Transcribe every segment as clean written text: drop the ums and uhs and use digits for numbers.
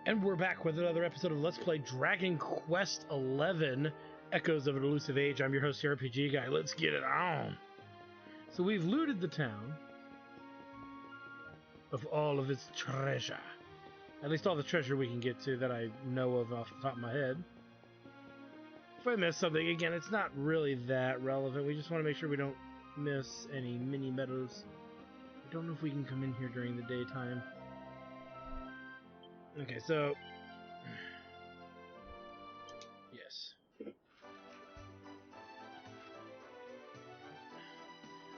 And we're back with another episode of Let's Play Dragon Quest XI, Echoes of an Elusive Age. I'm your host, the RPG Guy. Let's get it on. So we've looted the town of all of its treasure. At least all the treasure we can get to that I know of off the top of my head. If I miss something, again, it's not really that relevant. We just want to make sure we don't miss any mini meadows. I don't know if we can come in here during the daytime. Okay, so yes.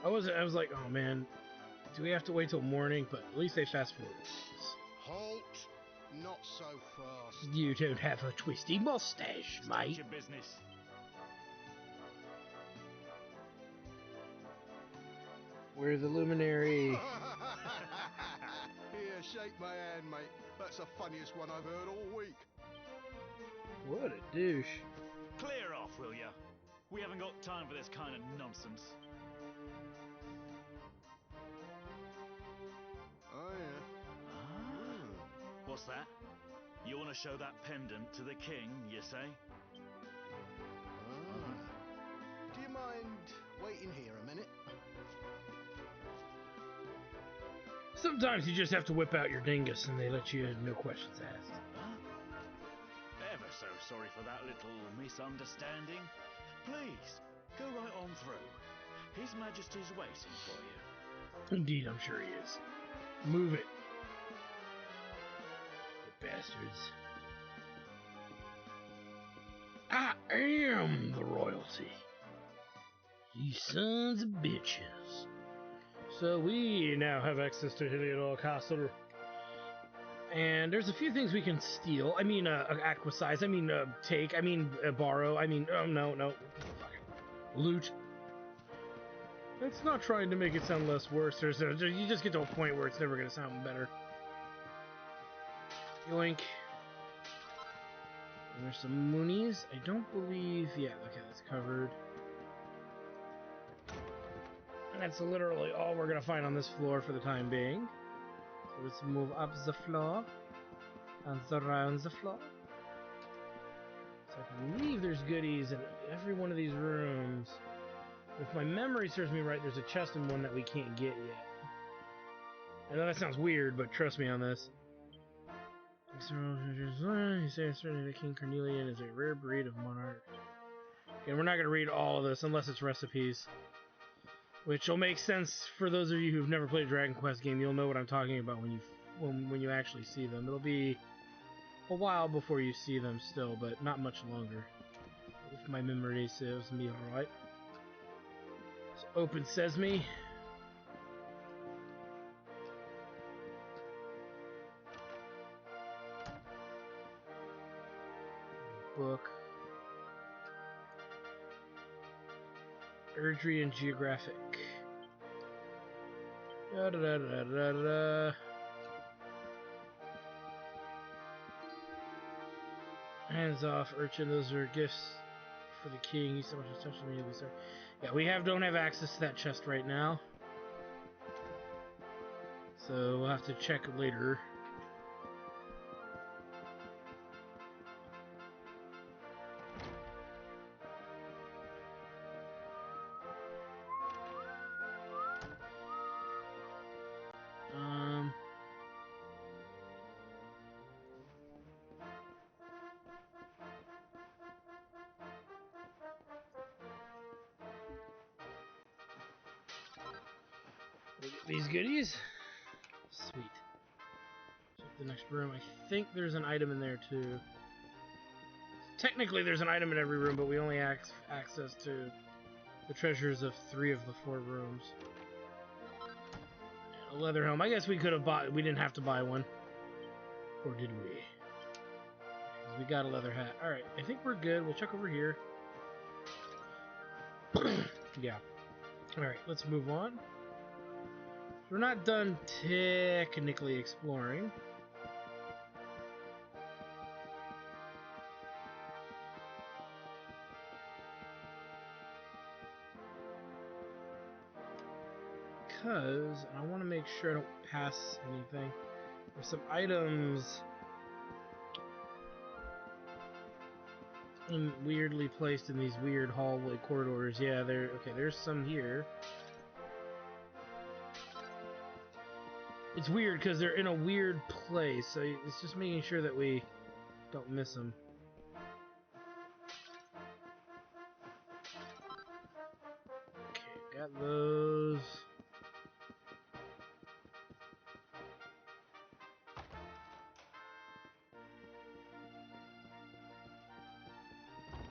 I was like, oh man, do we have to wait till morning? But at least they fast forward. Halt! Not so fast. You don't have a twisty mustache, mate. Your business. Where's the luminary? Here, shake my hand, mate. That's the funniest one I've heard all week. What a douche. Clear off, will ya? We haven't got time for this kind of nonsense. Oh, yeah. What's that? You want to show that pendant to the king, you say? Do you mind waiting here a minute? Sometimes you just have to whip out your dingus and they let you no questions asked. Huh? Ever so sorry for that little misunderstanding. Please, go right on through. His Majesty's waiting for you. Indeed, I'm sure he is. Move it. You bastards. I am the royalty. You sons of bitches. So we now have access to Heliodor Castle. And there's a few things we can steal. I mean, acquisize. I mean, take. I mean, borrow. I mean, no. Loot. It's not trying to make it sound less worse. You just get to a point where it's never going to sound better. Yoink. And there's some moonies. I don't believe... Yeah, okay, that's covered. And that's literally all we're going to find on this floor for the time being. So let's move up the floor. And around the floor. So I believe there's goodies in every one of these rooms. If my memory serves me right, there's a chest in one that we can't get yet. I know that sounds weird, but trust me on this. He says that King Cornelian is a rare breed of monarch. And we're not going to read all of this unless it's recipes. Which will make sense for those of you who've never played a Dragon Quest game. You'll know what I'm talking about when you actually see them. It'll be a while before you see them still, but not much longer. If my memory serves me right. So open sesame. Book. Erdry and Geographic. Da da da da da da. Hands off, urchin. Those are gifts for the king. You so much as touch me, sir. Yeah, we don't have access to that chest right now, so we'll have to check later. We'll get these goodies. Sweet. Check the next room. I think there's an item in there too. Technically there's an item in every room, but we only have access to the treasures of 3 of the 4 rooms. And a leather helm. I guess we could have bought... We didn't have to buy one. Or did we? We got a leather hat. Alright, I think we're good. We'll check over here. Yeah. Alright, let's move on. We're not done technically exploring. Because I want to make sure I don't pass anything. There's some items weirdly placed in these weird hallway corridors. Yeah, okay, there's some here. It's weird because they're in a weird place, so it's just making sure that we don't miss them. Okay, got those.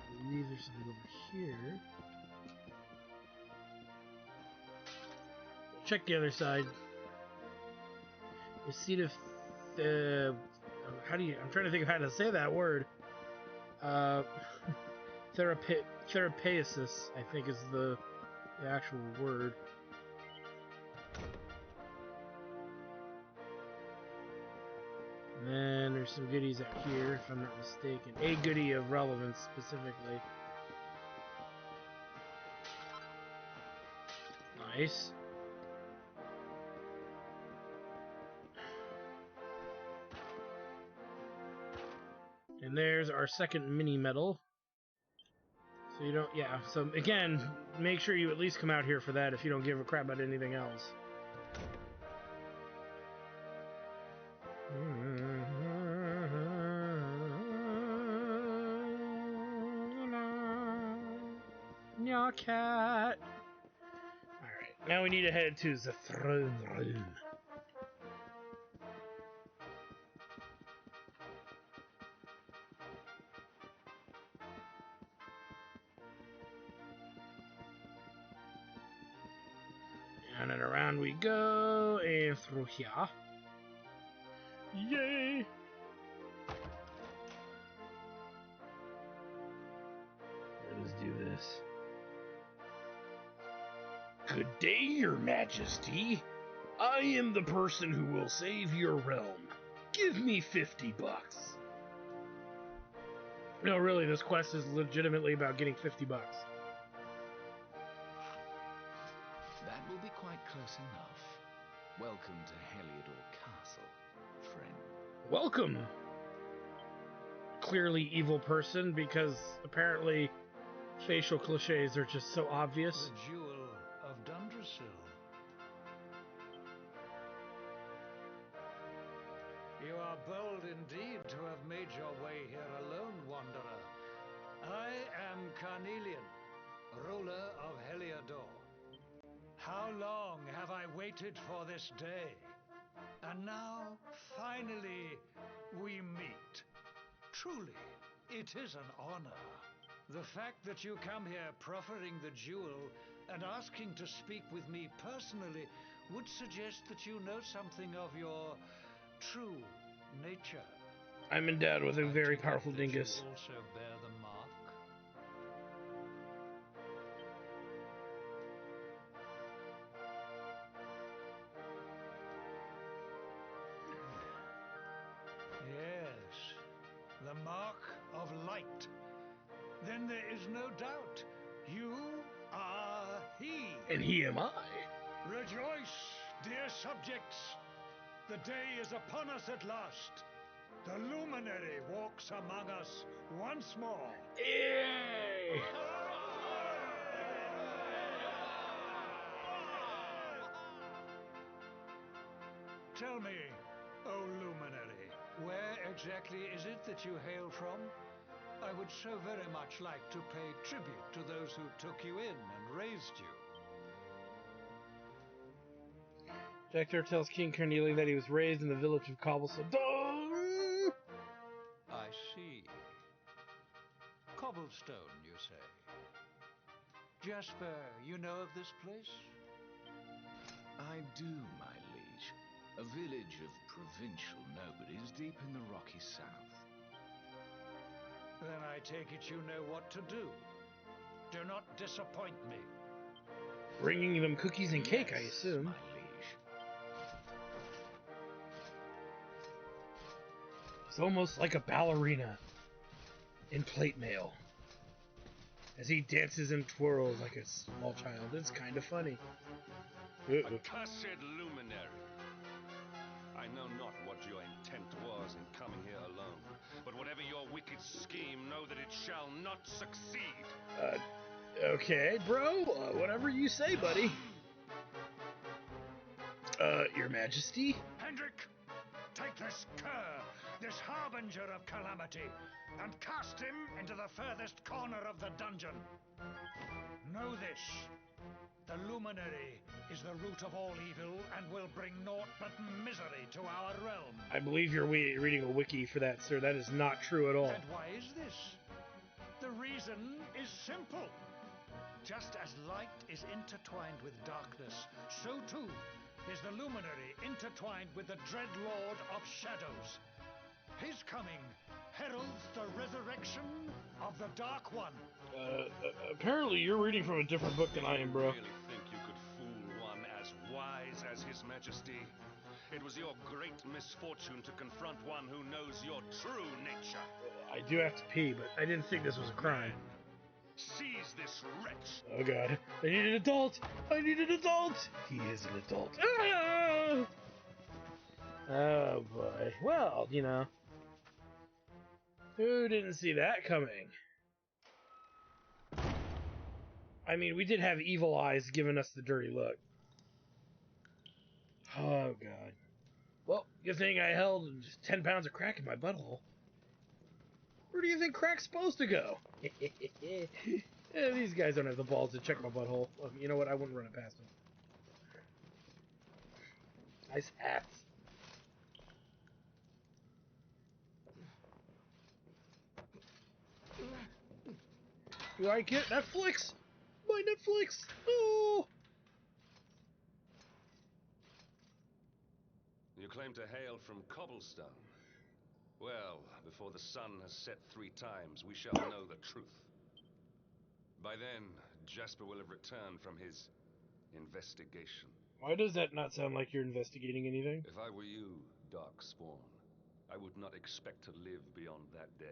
I believe there's something over here. Check the other side. The seat of I'm trying to think of how to say that word. Therapesis, I think, is the actual word. And then there's some goodies out here, if I'm not mistaken. A goodie of relevance, specifically. Nice. And there's our second mini medal. So you don't, yeah. So again, make sure you at least come out here for that if you don't give a crap about anything else. Your cat. Alright, now we need to head to the throne room. Down and around we go, and through here. Yay! Let us do this. Good day, Your Majesty. I am the person who will save your realm. Give me $50. No, really, this quest is legitimately about getting $50. That will be quite close enough. Welcome to Heliodor Castle, friend. Welcome! Clearly evil person, because apparently facial cliches are just so obvious. The Jewel of Dundrasil. You are bold indeed to have made your way here alone, wanderer. I am Carnelian, ruler of Heliodor. How long have I waited for this day? And now, finally, we meet. Truly, it is an honor. The fact that you come here proffering the jewel and asking to speak with me personally would suggest that you know something of your true nature. I'm endowed with a very powerful dingus. You also bear the mark. Yes, the mark of light. Then there is no doubt. You are he. And he am I. Rejoice, dear subjects. The day is upon us at last. The luminary walks among us once more. Yay! Tell me, O luminary, where exactly is it that you hail from? I would so very much like to pay tribute to those who took you in and raised you. Jector tells King Carnelian that he was raised in the village of Cobblestone. I see. Cobblestone, you say? Jasper, you know of this place? I do, my liege. A village of provincial nobles deep in the rocky south. Then I take it you know what to do. Do not disappoint me. Bringing them cookies and cake, I assume. My liege. He's almost like a ballerina in plate mail. As he dances and twirls like a small child. It's kind of funny. Accursed luminary! I know not what your intent was in coming here alone, but whatever your wicked scheme, no know that it shall not succeed. Okay, bro. Whatever you say, buddy. Your Majesty? Hendrik, take this cur, this harbinger of calamity, and cast him into the furthest corner of the dungeon. Know this. The luminary is the root of all evil and will bring naught but misery to our realm. I believe you're reading a wiki for that, sir. That is not true at all. And why is this? The reason is simple. Just as light is intertwined with darkness, so too is the luminary intertwined with the dread lord of shadows. His coming heralds the resurrection of the Dark One. Apparently you're reading from a different book than I am, bro. You really think you could fool one as wise as His Majesty? It was your great misfortune to confront one who knows your true nature. I do have to pee, but I didn't think this was a crime. Seize this wretch. Oh god. I need an adult! I need an adult! He is an adult. Ah! Oh boy. Well, you know. Who didn't see that coming? I mean, we did have Evil Eyes giving us the dirty look. Oh god. Well, good thing I held 10 pounds of crack in my butthole. Where do you think crack's supposed to go? Yeah, these guys don't have the balls to check my butthole. Well, you know what? I wouldn't run it past them. Nice hats. You like it? Netflix? My Netflix! Oh! You claim to hail from Cobblestone. Well, before the sun has set 3 times, we shall know the truth. By then, Jasper will have returned from his investigation. Why does that not sound like you're investigating anything? If I were you, Darkspawn, I would not expect to live beyond that day.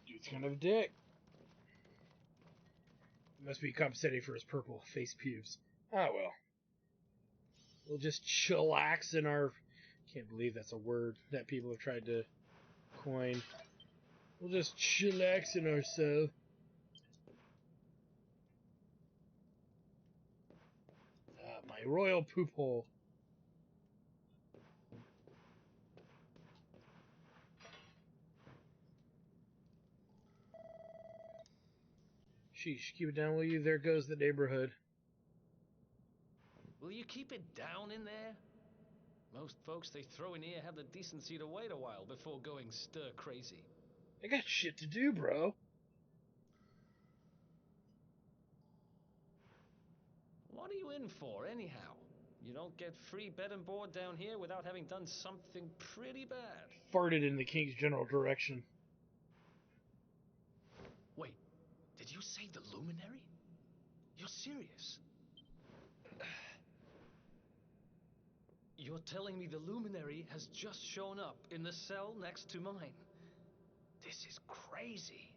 Dude's kind of a dick. Must be compensating for his purple face pubes. Ah, well. We'll just chillax in our... Can't believe that's a word that people have tried to coin. We'll just chillax in ourselves. My royal poop hole. Sheesh, keep it down, will you? There goes the neighborhood. Will you keep it down in there? Most folks they throw in here have the decency to wait a while before going stir crazy. I got shit to do, bro. What are you in for, anyhow? You don't get free bed and board down here without having done something pretty bad. Farted in the king's general direction. Wait, did you say the luminary? You're serious? You're telling me the luminary has just shown up in the cell next to mine? This is crazy.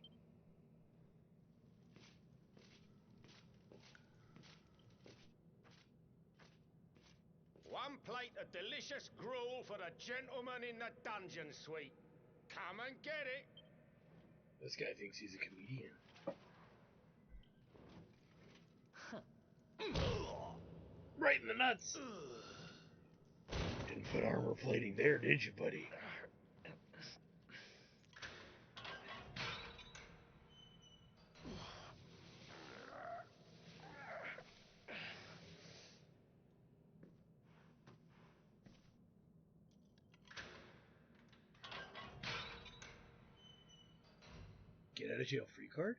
One plate of delicious gruel for the gentleman in the dungeon suite. Come and get it. This guy thinks he's a comedian. Right in the nuts. Didn't put armor plating there, did you, buddy? Get out of jail free card?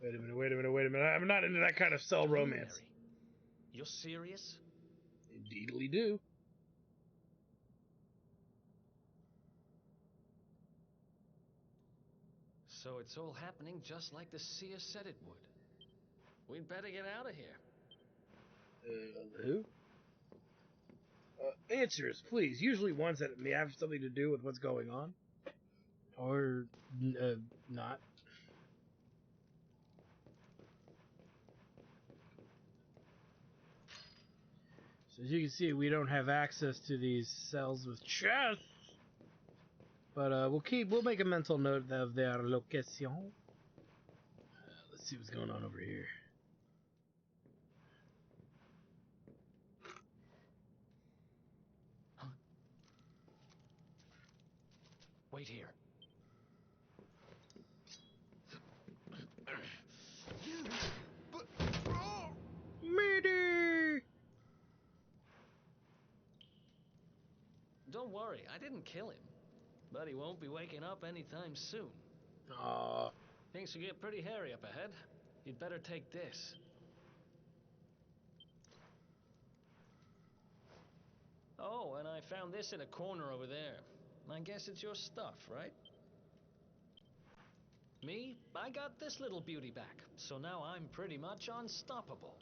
Wait a minute, wait a minute, wait a minute. I'm not into that kind of cell romance. Luminary. You're serious? Indeedly do. So it's all happening just like the seer said it would. We'd better get out of here. Who? Answers, please. Usually ones that may have something to do with what's going on. Or, not. So as you can see, we don't have access to these cells with chests. But we'll make a mental note of their location. Let's see what's going on over here. Huh? Wait here. But, oh! Murder! Don't worry, I didn't kill him. But he won't be waking up anytime soon. Aww. Things will get pretty hairy up ahead. You'd better take this. Oh, and I found this in a corner over there. I guess it's your stuff, right? Me, I got this little beauty back, so now I'm pretty much unstoppable.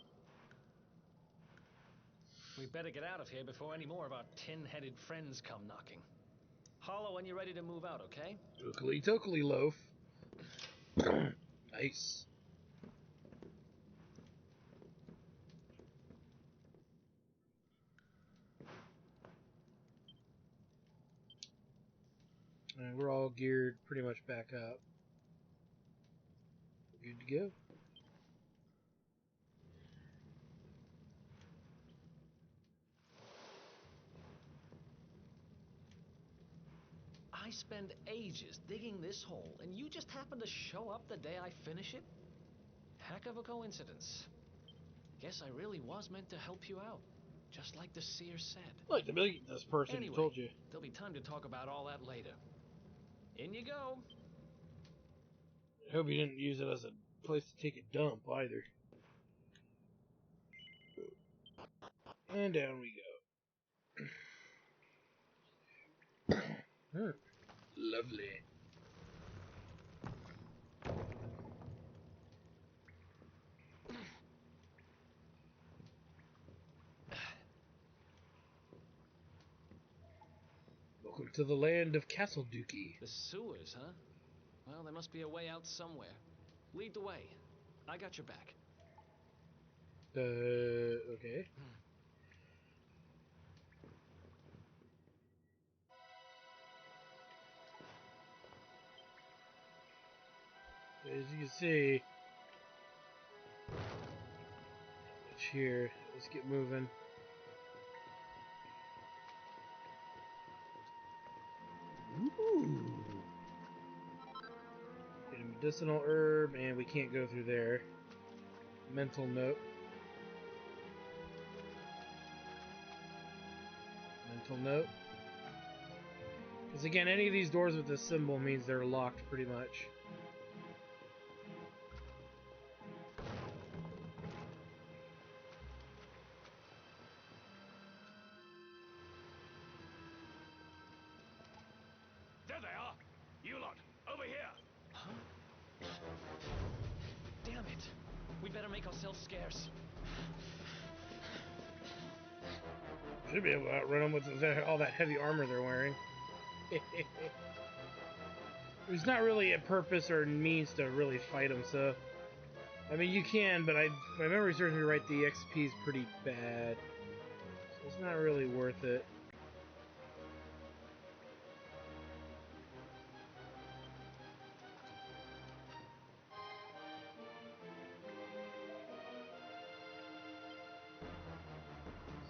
We better get out of here before any more of our tin-headed friends come knocking. Holler when you're ready to move out, okay? Oakley tokely loaf. Nice. And we're all geared pretty much back up. We're good to go. I spend ages digging this hole, and you just happen to show up the day I finish it? Heck of a coincidence. Guess I really was meant to help you out, just like the seer said. Like the millionth person Anyway, who told you. there'll be time to talk about all that later. In you go. I hope you didn't use it as a place to take a dump either. And down we go. Lovely. Welcome to the land of Castle Dookie. The sewers, huh? Well, there must be a way out somewhere. Lead the way. I got your back. Okay. As you can see, it's here. Let's get moving. Ooh. Get a medicinal herb, and we can't go through there. Mental note. Mental note. Because again, any of these doors with this symbol means they're locked pretty much. There they are! You lot, over here! Huh? Damn it! We better make ourselves scarce. Should be able to outrun them with all that heavy armor they're wearing. There's not really a purpose or means to really fight them, so... I mean, you can, but if my memory serves me right, the XP is pretty bad. So it's not really worth it.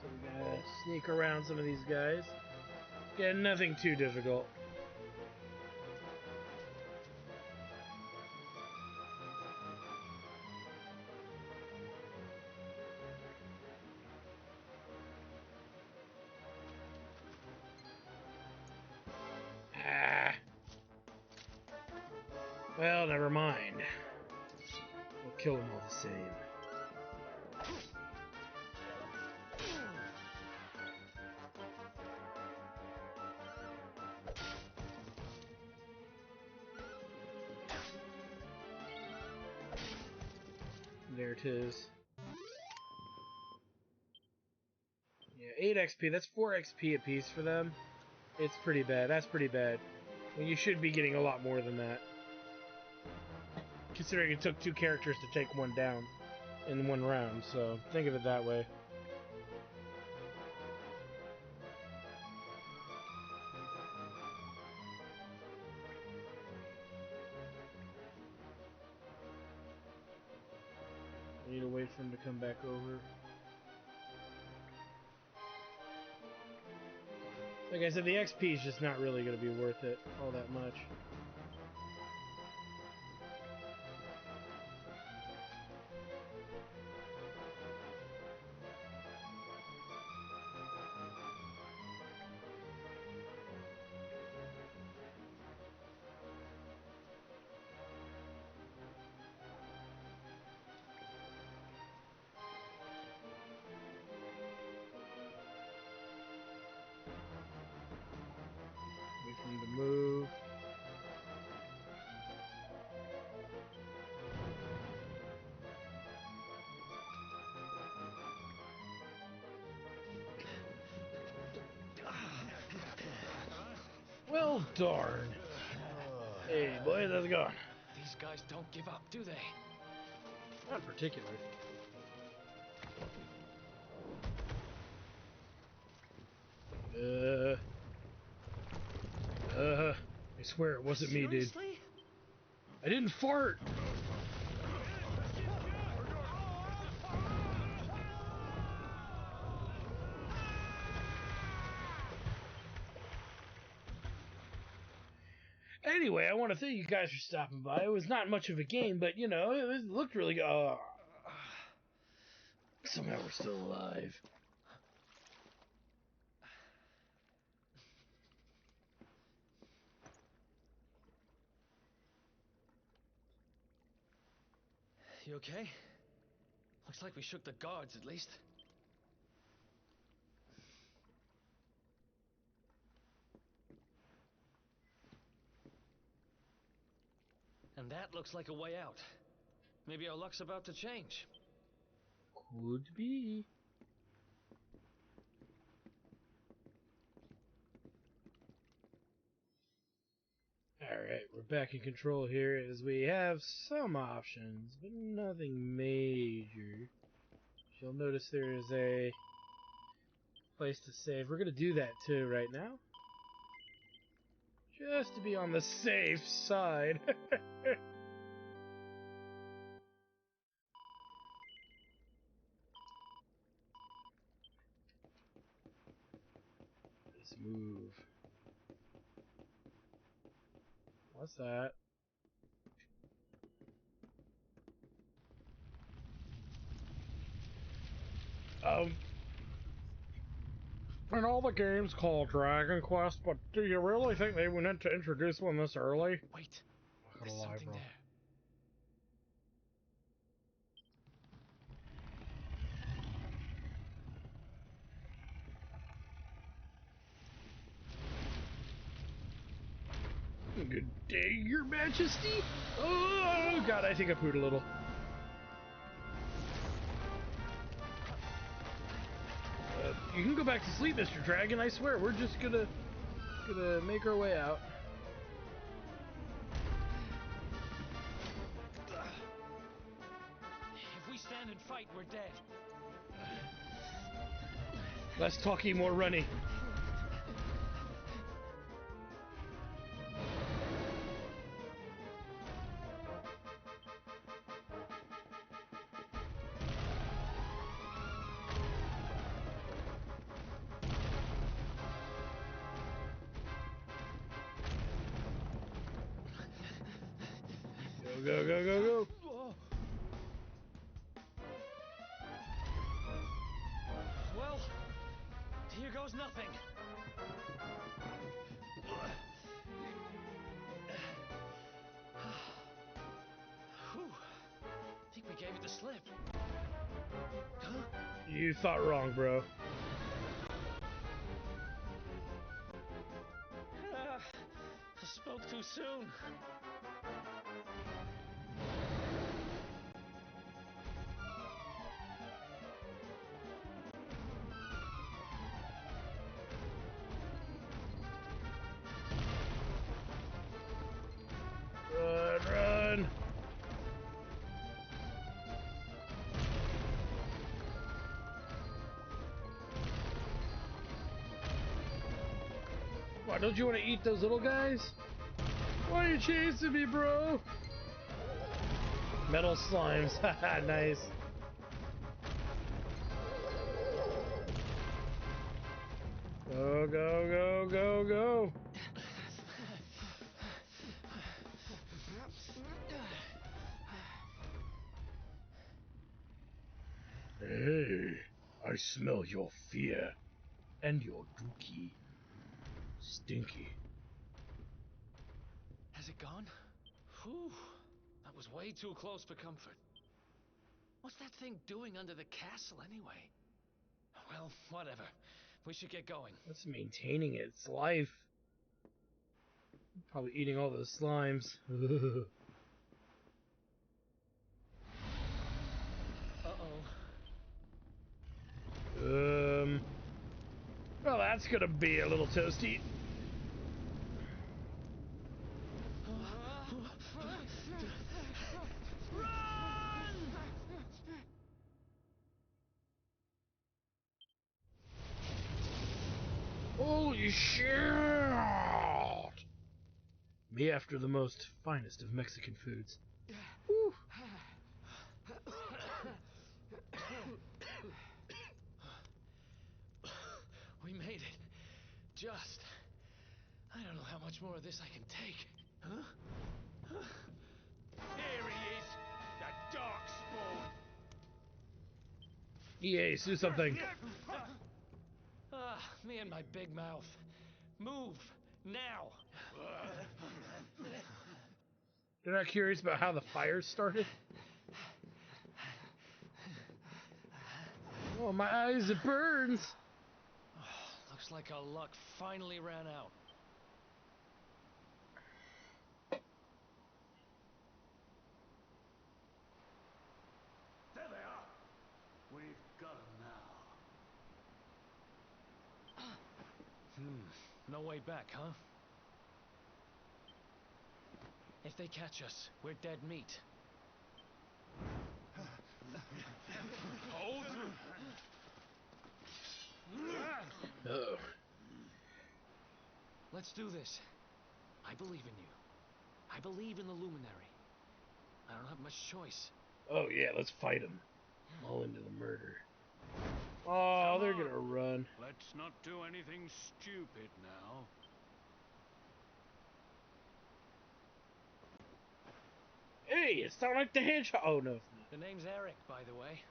So we gotta sneak around some of these guys. Yeah, nothing too difficult. Ah. Well, never mind. We'll kill them all the same. There it is. Yeah, 8 XP. That's 4 XP apiece for them. It's pretty bad. That's pretty bad. And you should be getting a lot more than that. Considering it took 2 characters to take one down in one round, so think of it that way. wait for him to come back over. Like I said, the XP is just not really going to be worth it all that much. Wait for him to move. Well, darn. Hey, boys, how's it going? These guys don't give up, do they? Not particularly. I swear it wasn't me, dude. Seriously? I didn't fart! Anyway, I want to thank you guys for stopping by. It was not much of a game, but, you know, it looked really good. Somehow we're still alive. You okay? Looks like we shook the guards, at least. And that looks like a way out. Maybe our luck's about to change. Could be. Alright, we're back in control here as we have some options, but nothing major. You'll notice there is a place to save. We're going to do that too right now. Just to be on the safe side. Let's move. What's that? And all the games called Dragon Quest, but do you really think they went in to introduce one this early? Wait, Not gonna there's lie, something bro. there. Good day, Your Majesty. Oh God, I think I pooed a little. You can go back to sleep, Mr. Dragon. I swear, we're just gonna make our way out. If we stand and fight, we're dead. Less talking, more running. Go, go, go, go. Well, here goes nothing. Whew. I think we gave it the slip. Huh? You thought wrong, bro. I spoke too soon. Run, run. Why, don't you want to eat those little guys? Why are you chasing me, bro? Metal slimes. Haha, nice. go, go, go, go, go. Hey, I smell your fear and your dookie. Stinky. Has it gone? Whew. That was way too close for comfort. What's that thing doing under the castle anyway? Well, whatever. We should get going. That's maintaining its life. Probably eating all those slimes. Uh-oh. Well, that's gonna be a little toasty. Holy shit! Me after the most finest of Mexican foods. Woo. We made it. Just. I don't know how much more of this I can take. Huh? Here he is, that darkspawn. EA, do something. Ah, me and my big mouth. Move now. You're not curious about how the fire started? Oh, my eyes, it burns. Looks like our luck finally ran out. There they are. We've got them now. No way back, huh? If they catch us, we're dead meat. Hold. Uh-oh. Let's do this. I believe in you. I believe in the Luminary. I don't have much choice. Oh, yeah, let's fight them. All into the murder. Oh, they're gonna run. Let's not do anything stupid now. Hey, it sounds like the hedgehog. Oh, no, it's not. The name's Eric, by the way.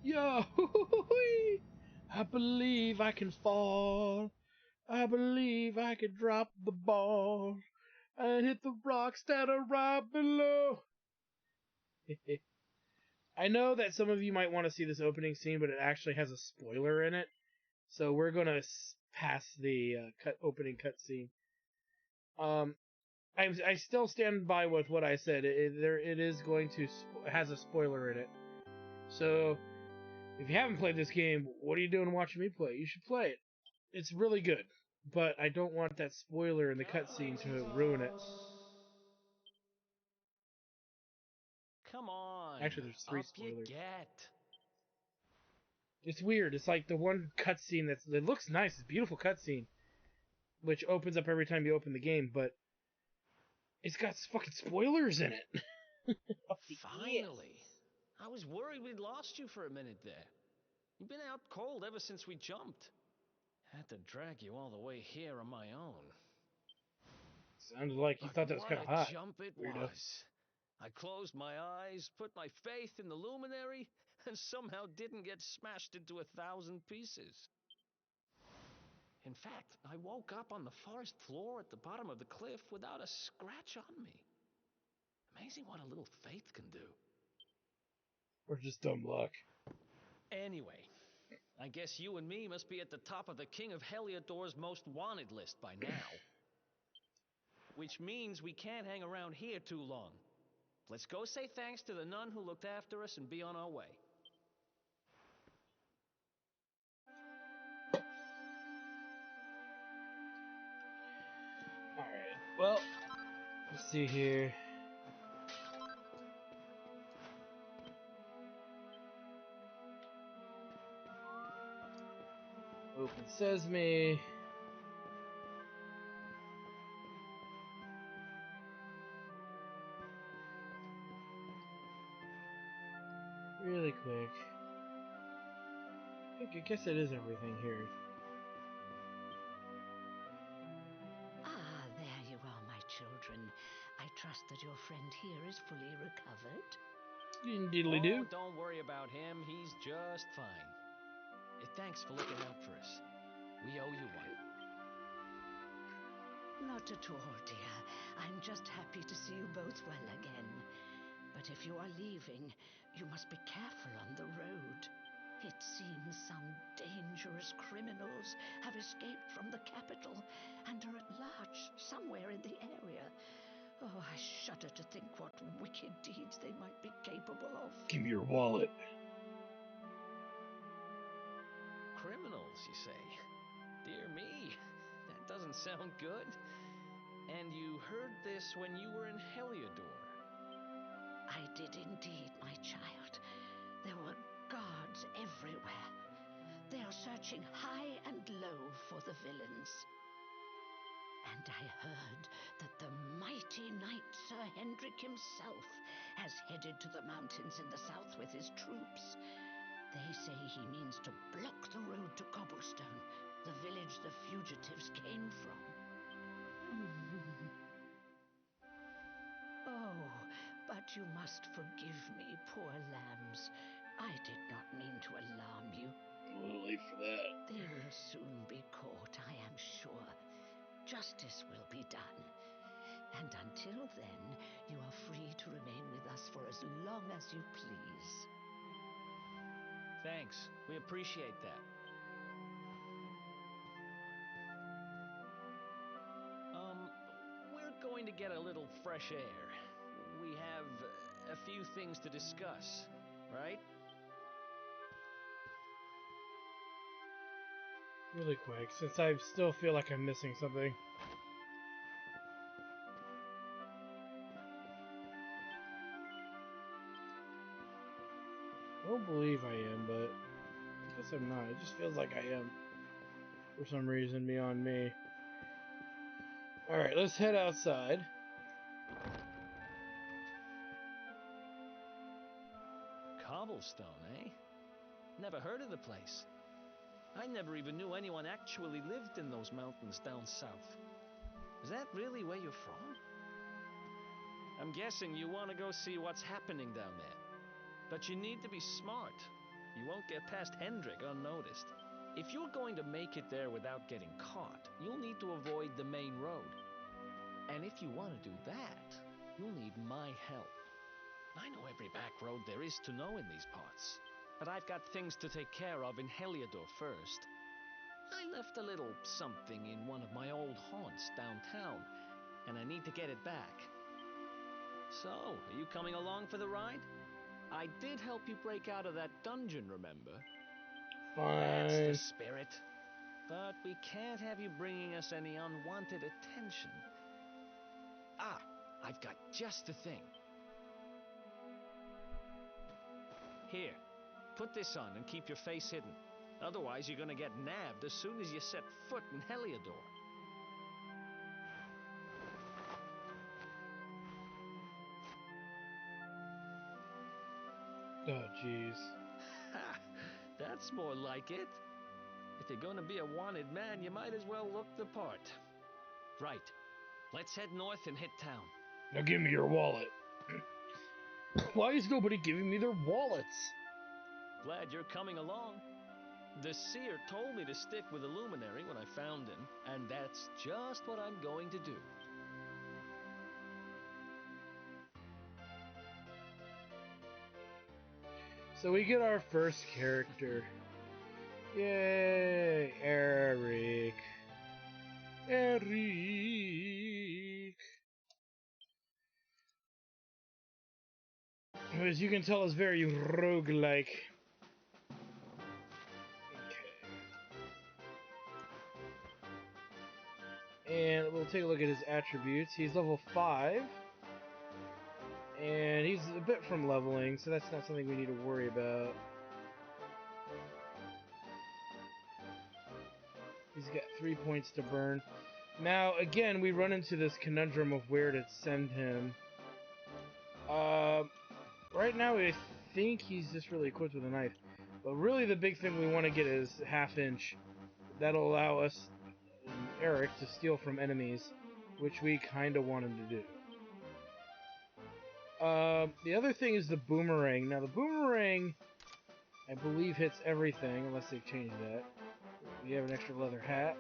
Yo, I believe I can fall. I believe I can drop the ball and hit the rocks that are right below. I know that some of you might want to see this opening scene, but it actually has a spoiler in it. So we're going to pass the opening cutscene. I still stand by with what I said. It is going to has a spoiler in it. So if you haven't played this game, what are you doing watching me play? You should play it. It's really good, but I don't want that spoiler in the cutscene to ruin it. Come on. Actually, there's 3 Up you spoilers. get. It's weird. It's like the one cutscene that looks nice. It's a beautiful cutscene, which opens up every time you open the game, but it's got fucking spoilers in it. Finally. I was worried we'd lost you for a minute there. You've been out cold ever since we jumped. Had to drag you all the way here on my own. Sounded like you thought that was kind of hot. What a jump it Weirdo. was. I closed my eyes, put my faith in the Luminary, and somehow didn't get smashed into 1,000 pieces. In fact, I woke up on the forest floor at the bottom of the cliff without a scratch on me. Amazing what a little faith can do. Or just dumb luck. Anyway, I guess you and me must be at the top of the King of Heliodor's most wanted list by now. Which means we can't hang around here too long. Let's go say thanks to the nun who looked after us and be on our way. Alright, well, let's see here. Open Sesame. Really quick. I guess it is everything here. Ah, there you are, my children. I trust that your friend here is fully recovered. Diddly do. Oh, don't worry about him. He's just fine. Thanks for looking out for us. We owe you one. Not at all, dear. I'm just happy to see you both well again. But if you are leaving, you must be careful on the road. It seems some dangerous criminals have escaped from the capital and are at large somewhere in the area. Oh, I shudder to think what wicked deeds they might be capable of. Give me your wallet. Criminals, you say? Dear me, that doesn't sound good. And you heard this when you were in Heliodor? I did indeed, my child. There were guards everywhere. They are searching high and low for the villains. And I heard that the mighty knight Sir Hendrik himself has headed to the mountains in the south with his troops. They say he means to block the road to Cobblestone, the village the fugitives came from. Oh, but you must forgive me, poor lambs. I did not mean to alarm you. A little late for that. They will soon be caught, I am sure. Justice will be done. And until then, you are free to remain with us for as long as you please. Thanks. We appreciate that. We're going to get a little fresh air. We have a few things to discuss, right? Really quick, since I still feel like I'm missing something. I don't believe I am, but I guess I'm not. It just feels like I am. For some reason beyond me. Alright, let's head outside. Cobblestone, eh? Never heard of the place. I never even knew anyone actually lived in those mountains down south. Is that really where you're from? I'm guessing you want to go see what's happening down there. But you need to be smart. You won't get past Hendrik unnoticed. If you're going to make it there without getting caught, you'll need to avoid the main road. And if you want to do that, you'll need my help. I know every back road there is to know in these parts, but I've got things to take care of in Heliodor first. I left a little something in one of my old haunts downtown, and I need to get it back. So, are you coming along for the ride? I did help you break out of that dungeon, remember? That's the Fine. spirit. But we can't have you bringing us any unwanted attention. Ah, I've got just the thing. Here, put this on and keep your face hidden. Otherwise, you're gonna get nabbed as soon as you set foot in Heliodor. Oh, jeez. Ha! That's more like it. If you're gonna be a wanted man, you might as well look the part. Right. Let's head north and hit town. Now give me your wallet. Why is nobody giving me their wallets? Glad you're coming along. The seer told me to stick with the luminary when I found him, and that's just what I'm going to do. So we get our first character. Yay, Eric. Eric. Who, as you can tell, is very roguelike. Okay. And we'll take a look at his attributes. He's level 5. And he's a bit from leveling, so that's not something we need to worry about. He's got 3 points to burn. Now, again, we run into this conundrum of where to send him. Right now, I think he's just really equipped with a knife. But really the big thing we want to get is half-inch. That'll allow us, Eric, to steal from enemies, which we kind of want him to do. The other thing is the boomerang. Now the boomerang, I believe, hits everything, unless they've changed that. We have an extra leather hat.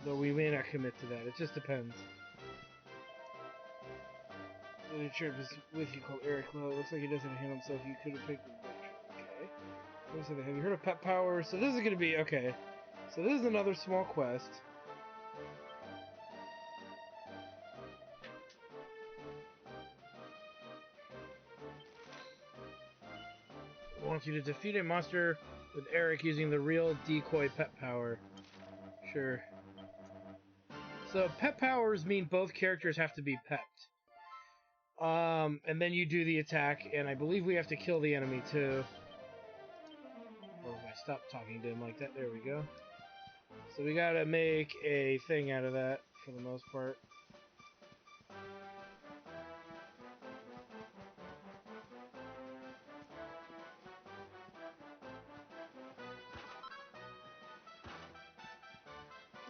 Though we may not commit to that. It just depends. The trip is with you called Eric. Well, it looks like he doesn't handle himself. You could have picked him. Okay. Have you heard of pet power? So this is going to be... Okay. So this is another small quest. I want you to defeat a monster with Eric using the real decoy pet power. Sure. So pet powers mean both characters have to be pepped. And then you do the attack, and I believe we have to kill the enemy too. Or if I stop talking to him like that, there we go. So we gotta make a thing out of that, for the most part.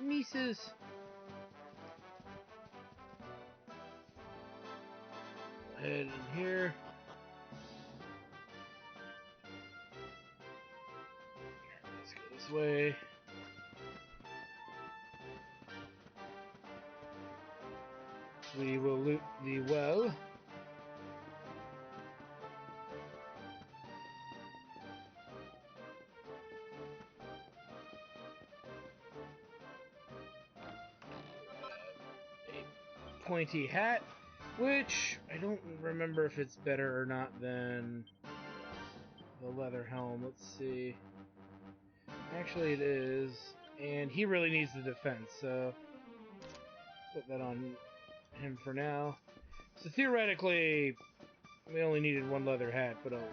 Nieces! Head in here. Let's go this way. We will loot the well. A pointy hat, which I don't remember if it's better or not than the leather helm. Let's see. Actually, it is. And he really needs the defense, so put that on him for now. So theoretically, we only needed one leather hat, but oh well.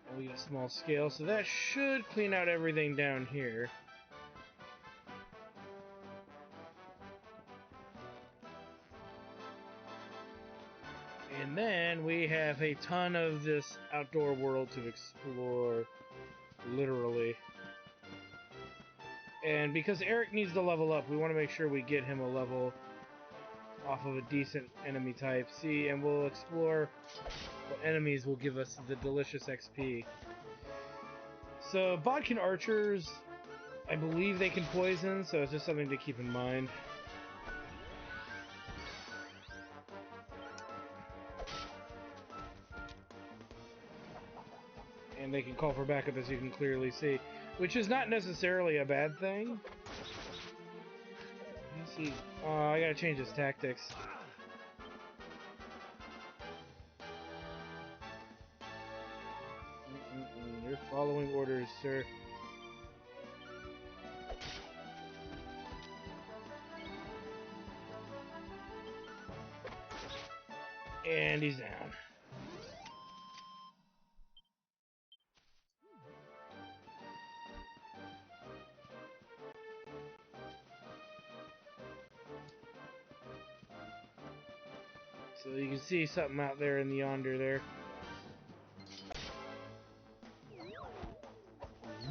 And we get a small scale, so that should clean out everything down here. And then we have a ton of this outdoor world to explore, literally. And because Eric needs to level up, we want to make sure we get him a level off of a decent enemy type. See, and we'll explore what enemies will give us the delicious XP. So, Bodkin archers, I believe they can poison, so it's just something to keep in mind. And they can call for backup, as you can clearly see, which is not necessarily a bad thing. Let's see. I gotta change his tactics. You're following orders, sir. And he's down. So you can see something out there in the yonder there.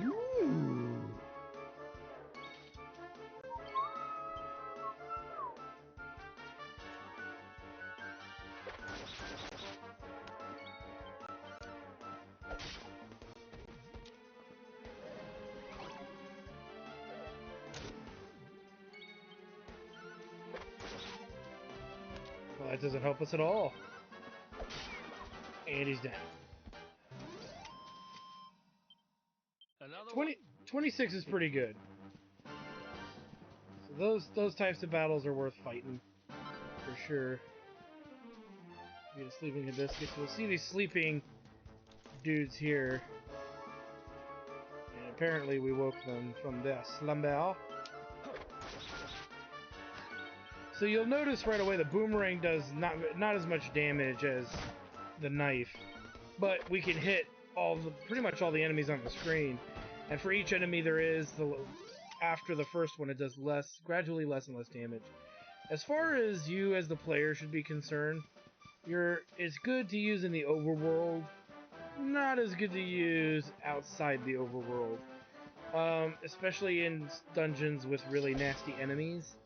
Ooh. Well, that doesn't help us at all. And he's down. Another 26 is pretty good. So those types of battles are worth fighting, for sure. We get a sleeping hibiscus. We'll see these sleeping dudes here. And apparently we woke them from their slumber. So you'll notice right away the boomerang does not as much damage as the knife, but we can hit pretty much all the enemies on the screen. And for each enemy there is, after the first one, it does gradually less and less damage. As far as you as the player should be concerned, it's good to use in the overworld, not as good to use outside the overworld. Especially in dungeons with really nasty enemies.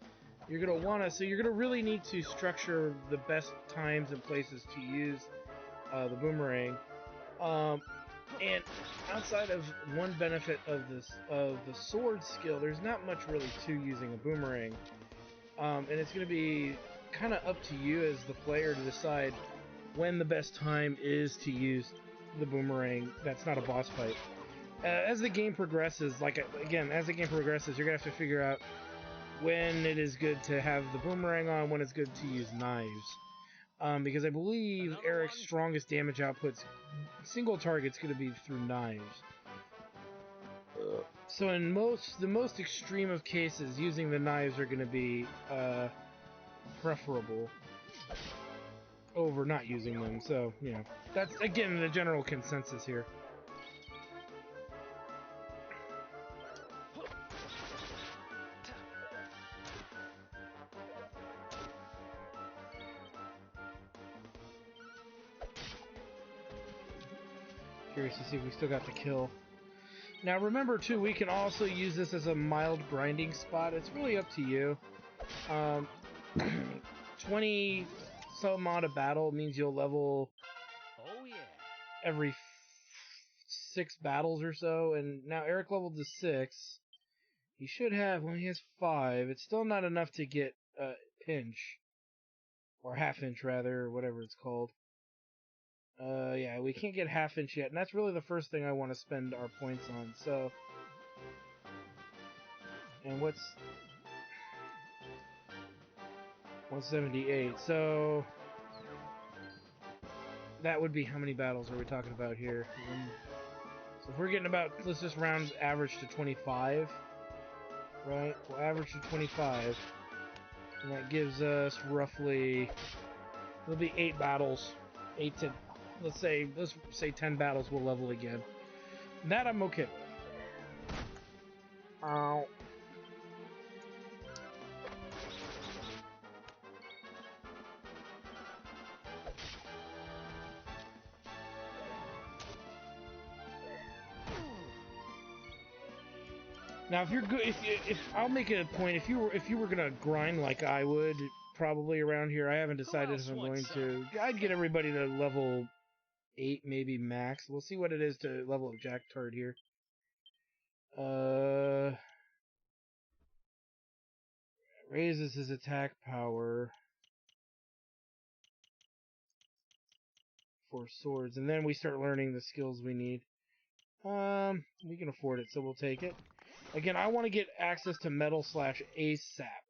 You're gonna really need to structure the best times and places to use the boomerang. And outside of one benefit of the sword skill, there's not much really to using a boomerang. And it's going to be kind of up to you as the player to decide when the best time is to use the boomerang. That's not a boss fight. As the game progresses, you're going to have to figure out when it is good to have the boomerang on, when it's good to use knives. Because I believe Eric's strongest damage outputs, single target's going to be through knives. So in the most extreme of cases, using the knives are going to be preferable over not using them. So, you know, that's, again, the general consensus here. Curious to see if we still got the kill. Now remember too, we can also use this as a mild grinding spot. It's really up to you. 20 some odd a battle means you'll level every 6 battles or so, and now Eric leveled to 6. He should have, he has 5. It's still not enough to get pinch, or half inch rather, or whatever it's called. Yeah, we can't get half inch yet, and that's really the first thing I want to spend our points on, so... And what's... 178, so... That would be, how many battles are we talking about here? So if we're getting about, let's just round average to 25, right? We'll average to 25, and that gives us roughly... It'll be 8 battles, 8 to... Let's say 10 battles we'll level again. That I'm okay with. Ow. Now, if I'll make it a point, if you were gonna grind like I would, probably around here, I haven't decided if I'm going to. I'd get everybody to level 8, maybe max. We'll see what it is to level up Jack Tard here. Raises his attack power for swords, and then we start learning the skills we need. We can afford it, so we'll take it. Again, I want to get access to metal / ace sap.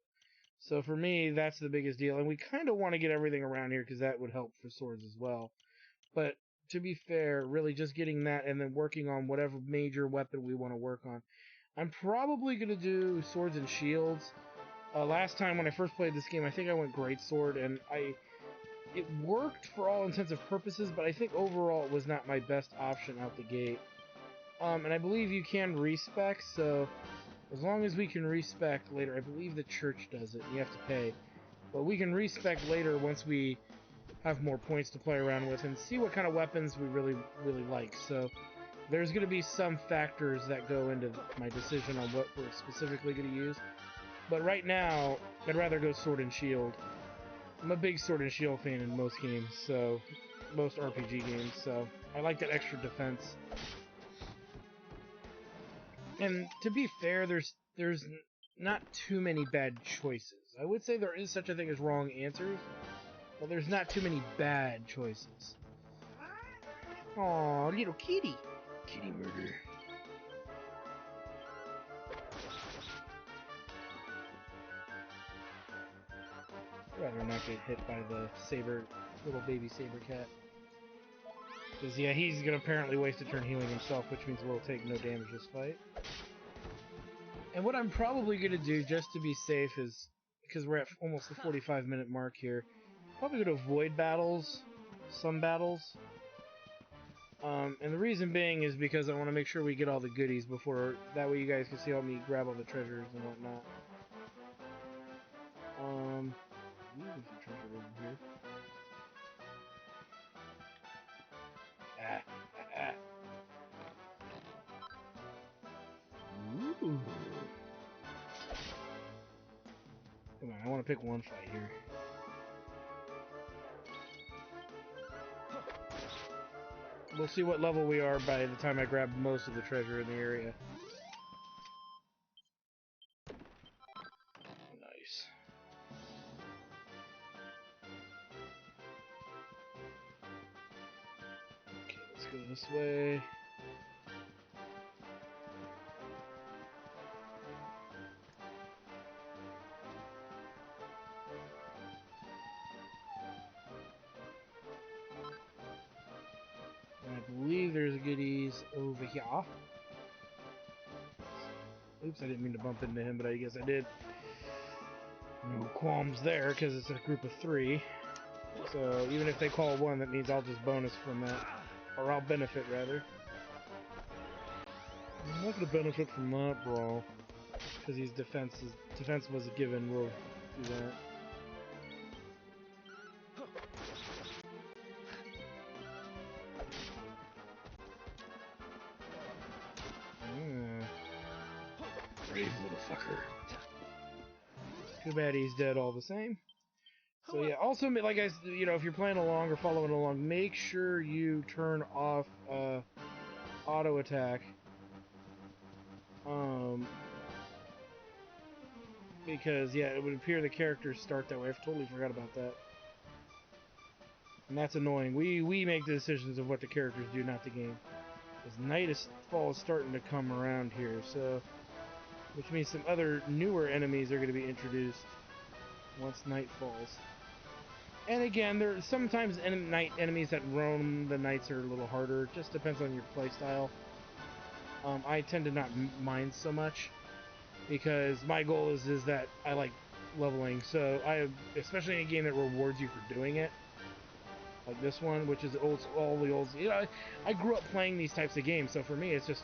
So for me, that's the biggest deal. And we kind of want to get everything around here because that would help for swords as well. But to be fair, really just getting that and then working on whatever major weapon we want to work on. I'm probably going to do swords and shields. Last time when I first played this game, I think I went greatsword, and it worked for all intents and purposes, but I think overall it was not my best option out the gate. And I believe you can respec, so as long as we can respec later, I believe the church does it, and you have to pay. But we can respec later once we have more points to play around with and see what kind of weapons we really, really like. So there's going to be some factors that go into my decision on what we're specifically going to use. But right now, I'd rather go sword and shield. I'm a big sword and shield fan in most games, so most RPG games, so I like that extra defense. And to be fair, there's not too many bad choices. I would say there is such a thing as wrong answers, but there's not too many bad choices. Aw, little kitty. Kitty murder. I'd rather not get hit by the little baby saber cat. Because, yeah, he's going to apparently waste a turn healing himself, which means we'll take no damage this fight. And what I'm probably going to do, just to be safe, is because we're at almost the 45-minute mark here. Probably going to avoid battles, some battles. And the reason being is because I want to make sure we get all the goodies before, that way you guys can see how me grab all the treasures and whatnot. There's some treasure over here. Ooh. Come on, I want to pick one fight here. We'll see what level we are by the time I grab most of the treasure in the area. Nice. Okay, let's go this way. I believe there's goodies over here. Oops, I didn't mean to bump into him, but I guess I did. No qualms there, because it's a group of 3. So even if they call 1, that means I'll just bonus from that. Or I'll benefit, rather. I'm not going to benefit from that, bro. Because his defense was a given. We'll do that. Brave little fucker. Too bad he's dead all the same. So yeah, also, like if you're playing along or following along, make sure you turn off auto attack. Because yeah, it would appear the characters start that way. I totally forgot about that. And that's annoying. We make the decisions of what the characters do, not the game. Because Nightfall is starting to come around here, so which means some other newer enemies are going to be introduced once night falls. And again, there are sometimes night enemies that roam the nights are a little harder. It just depends on your playstyle. I tend to not mind so much because my goal is that I like leveling. So especially in a game that rewards you for doing it, like this one, which is all the old. I grew up playing these types of games, so for me, it's just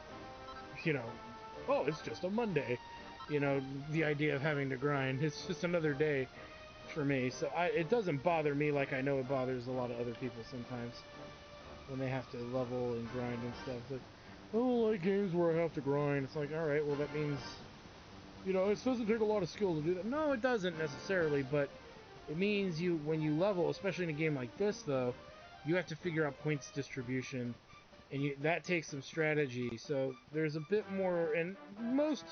oh, it's just a Monday. The idea of having to grind. It's just another day for me. So it doesn't bother me like I know it bothers a lot of other people sometimes when they have to level and grind and stuff. It's like, oh, I like games where I have to grind. It's like, all right, well that means, it doesn't take a lot of skill to do that. No, it doesn't necessarily, but it means when you level, especially in a game like this, though, you have to figure out points distribution, and that takes some strategy. So there's a bit more, and most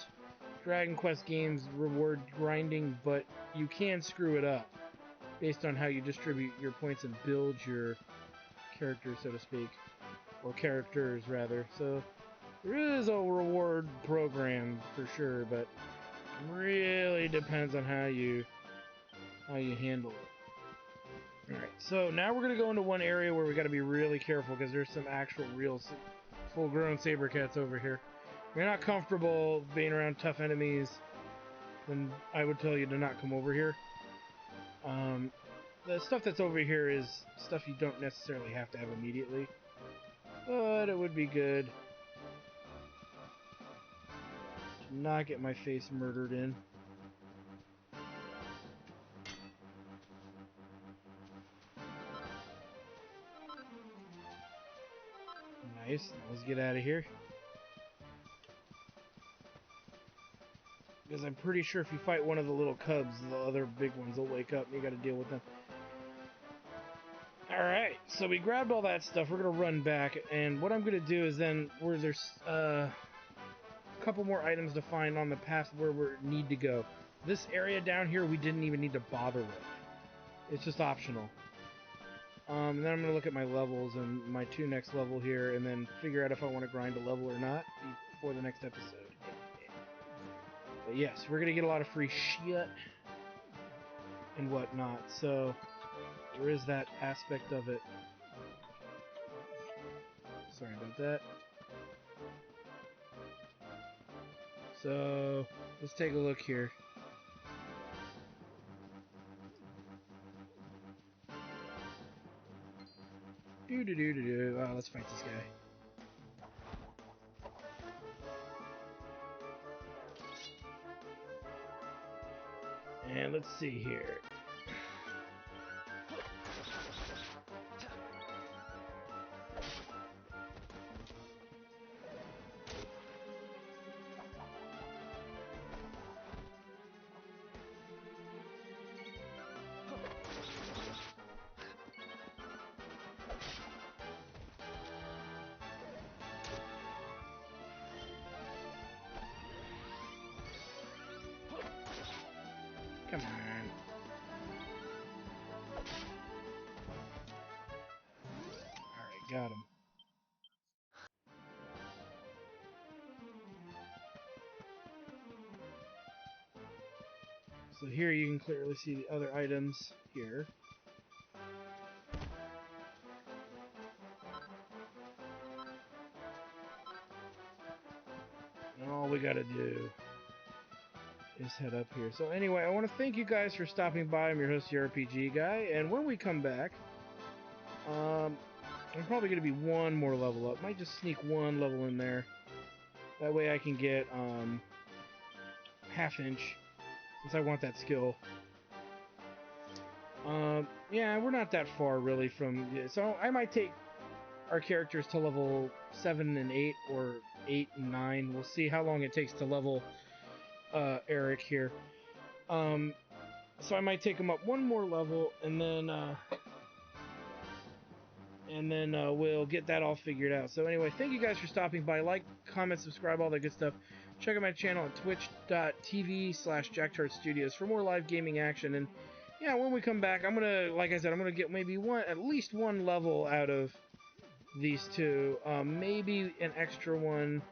Dragon Quest games reward grinding, but you can screw it up based on how you distribute your points and build your characters, so to speak, or characters rather. So there is a reward program for sure, but it really depends on how you handle it. Alright, so now we're going to go into one area where we got to be really careful because there's some actual real full-grown saber cats over here. If you're not comfortable being around tough enemies, then I would tell you to not come over here. The stuff that's over here is stuff you don't necessarily have to have immediately, but it would be good to not get my face murdered in. Nice. Now let's get out of here. Because I'm pretty sure if you fight one of the little cubs, the other big ones will wake up and you gotta deal with them. Alright, so we grabbed all that stuff. We're gonna run back, and what I'm gonna do is then, where there's a couple more items to find on the path where we need to go. This area down here we didn't even need to bother with. It's just optional. And then I'm gonna look at my levels and my 2 next level here, and then figure out if I want to grind a level or not before the next episode. But yes, we're gonna get a lot of free shit and whatnot, so there is that aspect of it. Sorry about that. So let's take a look here. Let's fight this guy. And let's see here. Come on. Alright, got him. So here you can clearly see the other items here. And all we gotta do is head up here. So anyway, I want to thank you guys for stopping by. I'm your host, the RPG Guy, and when we come back, I'm probably going to be one more level up. Might just sneak one level in there. That way I can get half inch, since I want that skill. Yeah, we're not that far really from... So I might take our characters to level 7 and 8, or 8 and 9. We'll see how long it takes to level Eric here. So I might take him up one more level, and then we'll get that all figured out. So anyway, thank you guys for stopping by. Like, comment, subscribe, all that good stuff. Check out my channel at twitch.tv/JackTartStudios for more live gaming action. And yeah, when we come back, I'm gonna, like I said, I'm gonna get maybe at least one level out of these two. Maybe an extra one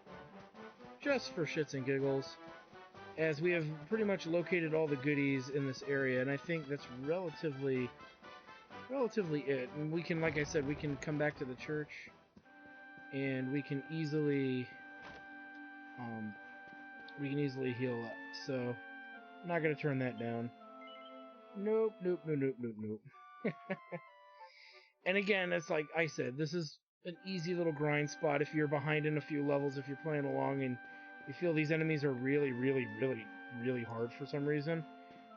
just for shits and giggles, as we have pretty much located all the goodies in this area, and I think that's relatively it. And we can, like I said, we can come back to the church, and we can easily heal up. So I'm not gonna turn that down. Nope. And again, it's like I said, this is an easy little grind spot if you're behind in a few levels, if you're playing along and you feel these enemies are really hard for some reason,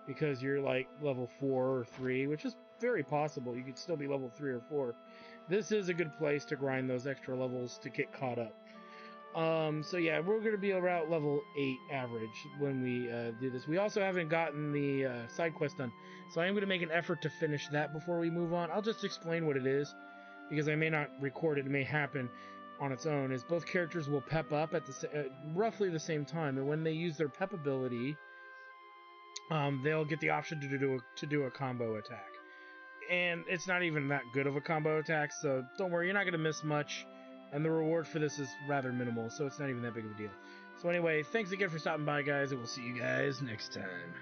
because you're like level 4 or 3, which is very possible. You could still be level 3 or 4. This is a good place to grind those extra levels to get caught up. So yeah, we're going to be around level 8 average when we do this. We also haven't gotten the side quest done, so I am going to make an effort to finish that before we move on. I'll just explain what it is, because I may not record it. It may happen on its own. Is both characters will pep up at roughly the same time, and when they use their pep ability, they'll get the option to do a combo attack. And it's not even that good of a combo attack, so don't worry, you're not going to miss much. And the reward for this is rather minimal, so it's not even that big of a deal. So anyway, thanks again for stopping by, guys, and we'll see you guys next time.